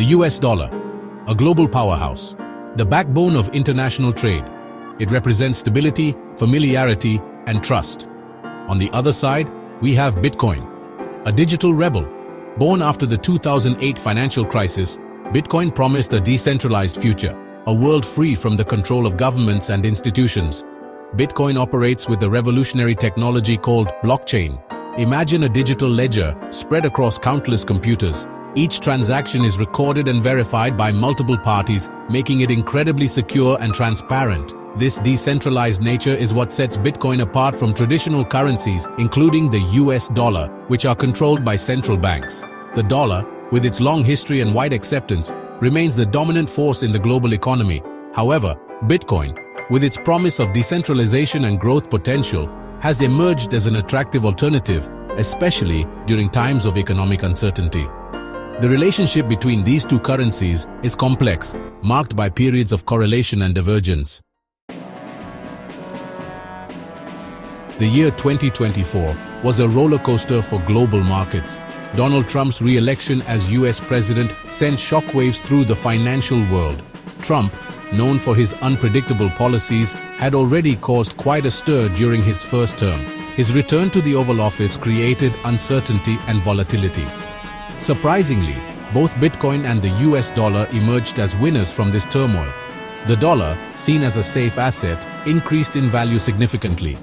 The US dollar, a global powerhouse, the backbone of international trade. It represents stability, familiarity, and trust. On the other side, we have Bitcoin, a digital rebel. Born after the 2008 financial crisis, Bitcoin promised a decentralized future, a world free from the control of governments and institutions. Bitcoin operates with a revolutionary technology called blockchain. Imagine a digital ledger spread across countless computers. Each transaction is recorded and verified by multiple parties, making it incredibly secure and transparent. This decentralized nature is what sets Bitcoin apart from traditional currencies, including the US dollar, which are controlled by central banks. The dollar, with its long history and wide acceptance, remains the dominant force in the global economy. However, Bitcoin, with its promise of decentralization and growth potential, has emerged as an attractive alternative, especially during times of economic uncertainty. The relationship between these two currencies is complex, marked by periods of correlation and divergence. The year 2024 was a roller coaster for global markets. Donald Trump's re-election as US president sent shockwaves through the financial world. Trump, known for his unpredictable policies, had already caused quite a stir during his first term. His return to the Oval Office created uncertainty and volatility. Surprisingly, both Bitcoin and the US dollar emerged as winners from this turmoil. The dollar, seen as a safe asset, increased in value significantly.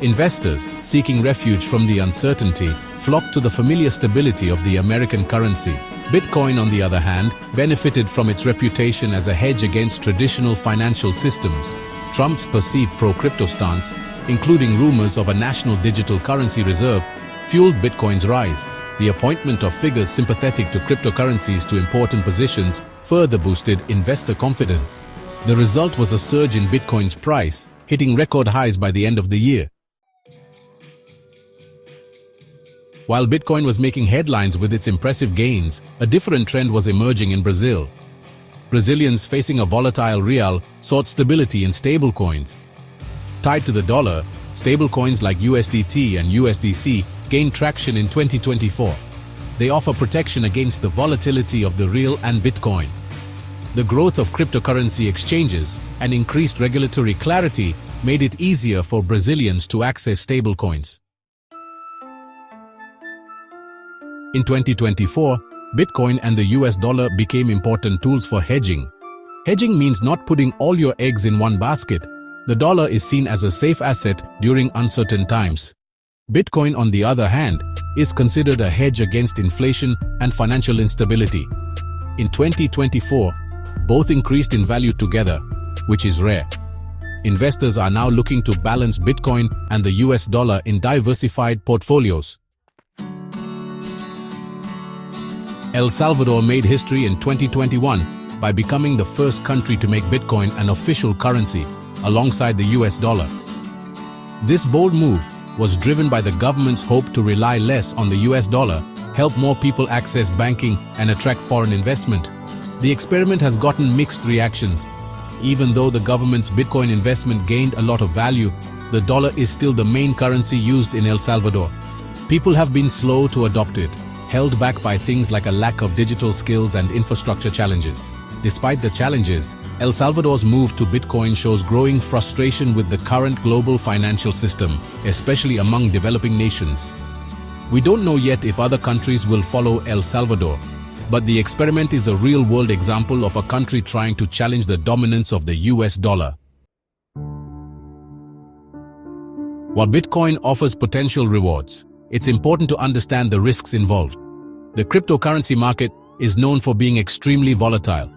Investors, seeking refuge from the uncertainty, flocked to the familiar stability of the American currency. Bitcoin, on the other hand, benefited from its reputation as a hedge against traditional financial systems. Trump's perceived pro-crypto stance, including rumors of a national digital currency reserve, fueled Bitcoin's rise. The appointment of figures sympathetic to cryptocurrencies to important positions further boosted investor confidence. The result was a surge in Bitcoin's price, hitting record highs by the end of the year. While Bitcoin was making headlines with its impressive gains, a different trend was emerging in Brazil. Brazilians, facing a volatile real, sought stability in stablecoins. Tied to the dollar, stablecoins like USDT and USDC gained traction in 2024. They offer protection against the volatility of the real and Bitcoin. The growth of cryptocurrency exchanges and increased regulatory clarity made it easier for Brazilians to access stablecoins. In 2024, Bitcoin and the US dollar became important tools for hedging. Hedging means not putting all your eggs in one basket. The dollar is seen as a safe asset during uncertain times. Bitcoin, on the other hand, is considered a hedge against inflation and financial instability. In 2024, both increased in value together, which is rare. Investors are now looking to balance Bitcoin and the US dollar in diversified portfolios. El Salvador made history in 2021 by becoming the first country to make Bitcoin an official currency, alongside the US dollar. This bold move was driven by the government's hope to rely less on the US dollar, help more people access banking, and attract foreign investment. The experiment has gotten mixed reactions. Even though the government's Bitcoin investment gained a lot of value, the dollar is still the main currency used in El Salvador. People have been slow to adopt it, held back by things like a lack of digital skills and infrastructure challenges. Despite the challenges, El Salvador's move to Bitcoin shows growing frustration with the current global financial system, especially among developing nations. We don't know yet if other countries will follow El Salvador, but the experiment is a real-world example of a country trying to challenge the dominance of the US dollar. While Bitcoin offers potential rewards, it's important to understand the risks involved. The cryptocurrency market is known for being extremely volatile.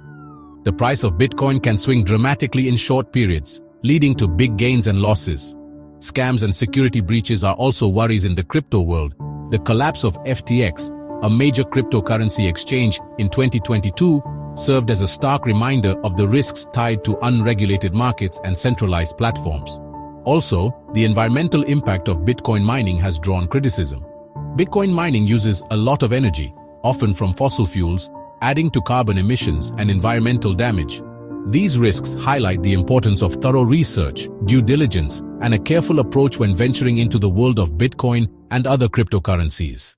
The price of Bitcoin can swing dramatically in short periods, leading to big gains and losses. Scams and security breaches are also worries in the crypto world. The collapse of FTX, a major cryptocurrency exchange, in 2022 served as a stark reminder of the risks tied to unregulated markets and centralized platforms. Also, the environmental impact of Bitcoin mining has drawn criticism. Bitcoin mining uses a lot of energy, often from fossil fuels, adding to carbon emissions and environmental damage. These risks highlight the importance of thorough research, due diligence, and a careful approach when venturing into the world of Bitcoin and other cryptocurrencies.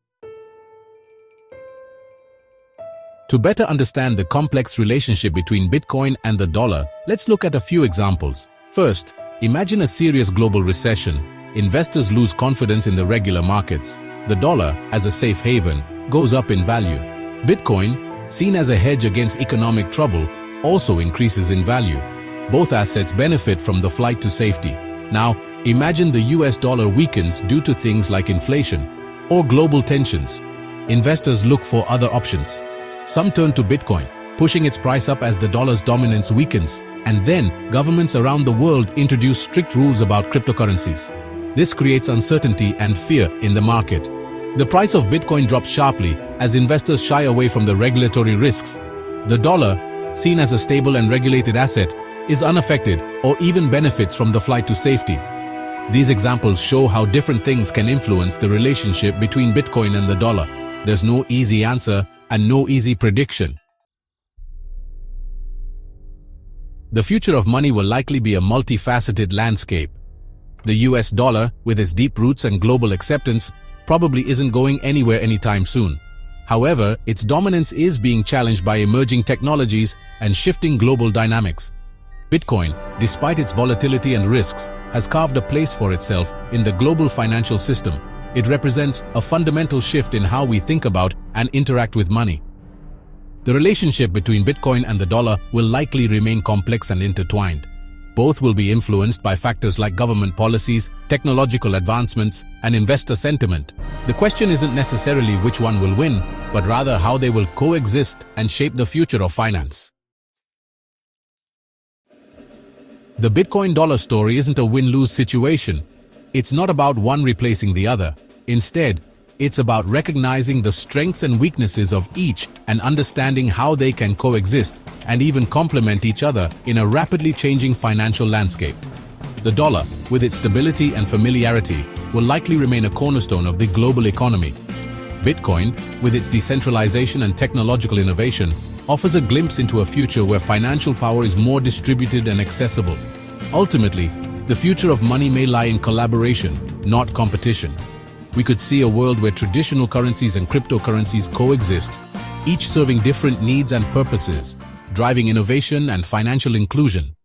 To better understand the complex relationship between Bitcoin and the dollar, let's look at a few examples. First, imagine a serious global recession. Investors lose confidence in the regular markets. The dollar, as a safe haven, goes up in value. Bitcoin, seen as a hedge against economic trouble, also increases in value. Both assets benefit from the flight to safety. Now, imagine the US dollar weakens due to things like inflation or global tensions. Investors look for other options. Some turn to Bitcoin, pushing its price up as the dollar's dominance weakens, and then governments around the world introduce strict rules about cryptocurrencies. This creates uncertainty and fear in the market. The price of Bitcoin drops sharply as investors shy away from the regulatory risks. The dollar, seen as a stable and regulated asset, is unaffected or even benefits from the flight to safety. These examples show how different things can influence the relationship between Bitcoin and the dollar. There's no easy answer and no easy prediction. The future of money will likely be a multifaceted landscape. The US dollar, with its deep roots and global acceptance, probably isn't going anywhere anytime soon. However, its dominance is being challenged by emerging technologies and shifting global dynamics. Bitcoin, despite its volatility and risks, has carved a place for itself in the global financial system. It represents a fundamental shift in how we think about and interact with money. The relationship between Bitcoin and the dollar will likely remain complex and intertwined. Both will be influenced by factors like government policies, technological advancements, and investor sentiment. The question isn't necessarily which one will win, but rather how they will coexist and shape the future of finance. The Bitcoin dollar story isn't a win-lose situation. It's not about one replacing the other. Instead, it's about recognizing the strengths and weaknesses of each and understanding how they can coexist and even complement each other in a rapidly changing financial landscape. The dollar, with its stability and familiarity, will likely remain a cornerstone of the global economy. Bitcoin, with its decentralization and technological innovation, offers a glimpse into a future where financial power is more distributed and accessible. Ultimately, the future of money may lie in collaboration, not competition. We could see a world where traditional currencies and cryptocurrencies coexist, each serving different needs and purposes, driving innovation and financial inclusion.